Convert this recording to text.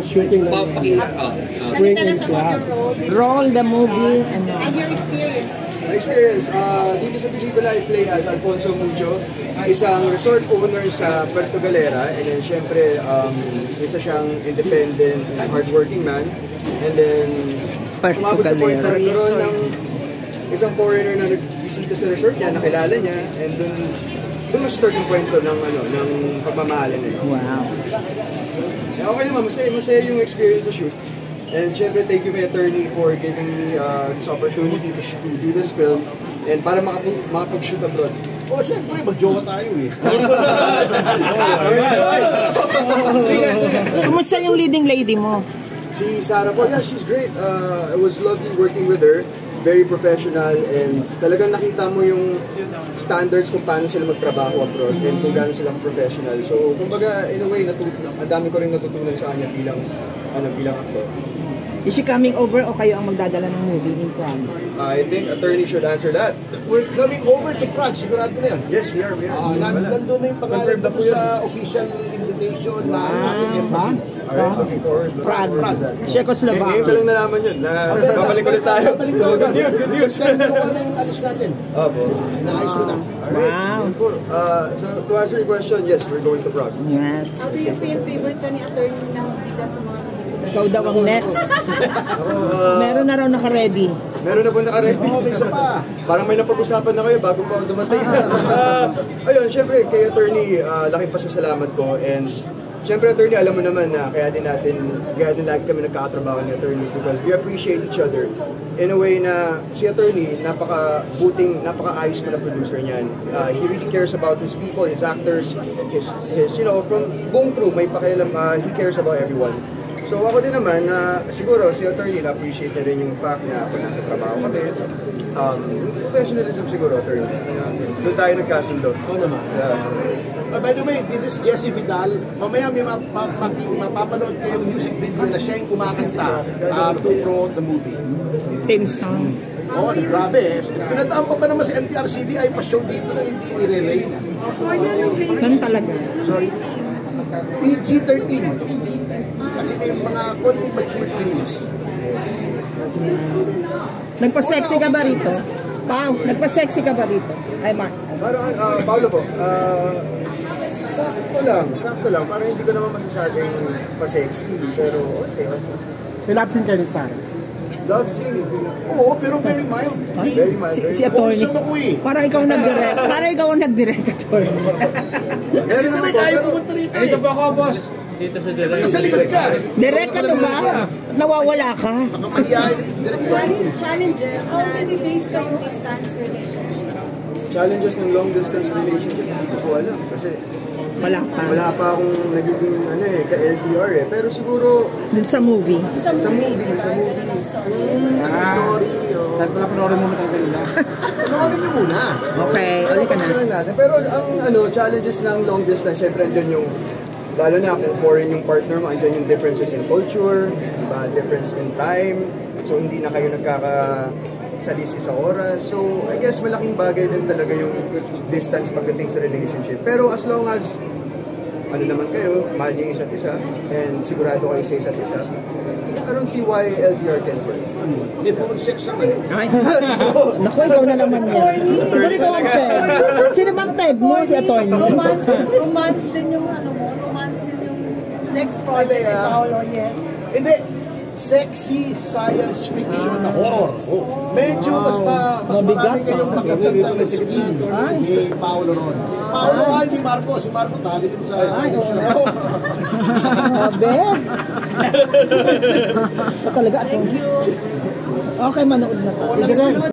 shooting ng Spring and Club. Role, the movie, and your experience. My experience, dito sa pelikula I play as Alfonso Mucho, isang resort owner sa Puerto Galera, and then syempre isa siyang independent and hardworking man, and then umabot sa point na nagkaroon ng isang foreigner na nagbisita sa resort niya, nakilala niya, and doon start yung kwento ng pagmamahalan niya. Wow. Okay naman, masaya yung experience sa shoot. And syempre, thank you my attorney for giving me this opportunity to do this film and para makapag-shoot abroad. Oh, syempre, mag-jowa tayo eh. Kumusta yung leading lady mo? Si Sarah po, yeah, she's great. It was lovely working with her. Very professional and talagang nakita mo yung standards kung paano sila magtrabaho abroad and kung gaano sila professional. So, kumbaga, in a way, ang dami ko rin natutunan sa kanya bilang actor. Is she coming over o kayo ang magdadala ng movie in Prague? I think attorney should answer that. We're coming over to Prague, sigurado na yan. Yes, we are. Nandun na yung pangalan dito sa official invitation na ating embassy. Alright, looking forward. Prague. Czechoslovakia. Ngayon ko lang nalaman yun. Babalik ulit tayo. Good news, good news. Sa ng alis natin. Opo. Naayos mo na. Wow. So, to answer your question, yes, we're going to Prague. Yes. How do you feel favorite ka ni attorney ng bida sa mga Ikaw daw ang next. Meron na raw naka-ready. Meron na po naka-ready. Oo, may isa pa. Parang may napag-usapan na kayo bago pa ako dumating. Ayun, syempre, kay attorney, laking pasasalamat ko. And syempre, attorney, alam mo naman na kaya din lagi kami nagkakatrabaho ni attorney because we appreciate each other. In a way na si attorney, napaka-buting, napaka-ayos mo na producer niyan. He really cares about his people, his actors, his from buong crew, may pakialam, he cares about everyone. So ako din naman, siguro si attorney na-appreciate na rin yung fact na pag nasa trabaho kami, professionalism siguro, attorney. Doon tayo nagkasundo. Oo naman. By the way, this is Jesse Vidal. Mamaya may mapapanood kayong music video na siya yung kumakanta to promote the movie. Theme song. Oh, grabe eh. Pinataan pa naman si MTRCB ay pa-show dito na hindi nire-rate. Ganun talaga. Sorry. PG-13. Kasi may mga konting mature themes. Nagpa-sexy ka ba rito? Pao, nagpa-sexy ka ba rito? Ay, Mark. Parang, Paolo po, sakto lang. Parang hindi ko naman masasabing pa-sexy, pero okay. May love scene kayo ni Sarah? Love scene? Oo, pero very mild. Very mild. Si attorney. Parang ikaw nag-direct. Parang ikaw ang nag-direct, attorney. Meron naman po, pero... Dito po ako, boss. Dito sa direct. Sa likod ka. Direct ka ba? Nawawala ka. challenges? How many days kayo distance relationship? Challenges ng long distance relationship, hindi ko po alam. Kasi Wala pa akong nagiging ka-LDR eh. Pero siguro... Dun sa movie. Sa movie. Kasi story. Dahil pala panoorin mo matang kanila. Panoorin nyo muna. Okay, ulit ka na. Natin. Pero ang challenges ng long distance, syempre andyan yung, lalo na kung foreign yung partner mo, andyan yung differences in culture, difference in time. So hindi na kayo nagkakasalisi sa oras. So I guess malaking bagay din talaga yung distance pagdating sa relationship. Pero as long as ano naman kayo, mahal niyo yung isa't isa, and sigurado kayo sa isa't isa, I don't see why LDR can work. May phone sex naman. Ay, naku, ikaw na naman yan. Siguro ikaw ang peg. Sino bang peg mo, si attorney? Romance din yung next project ni Paolo, yes. Hindi. Sexy science fiction na horror. Medyo mas marami kayong makikita ng skin ni Paolo ron. Paolo ay ni Marco. Si Marco tali din sa... Abe. Talaga, attorney. Okay, manood na to. Sige.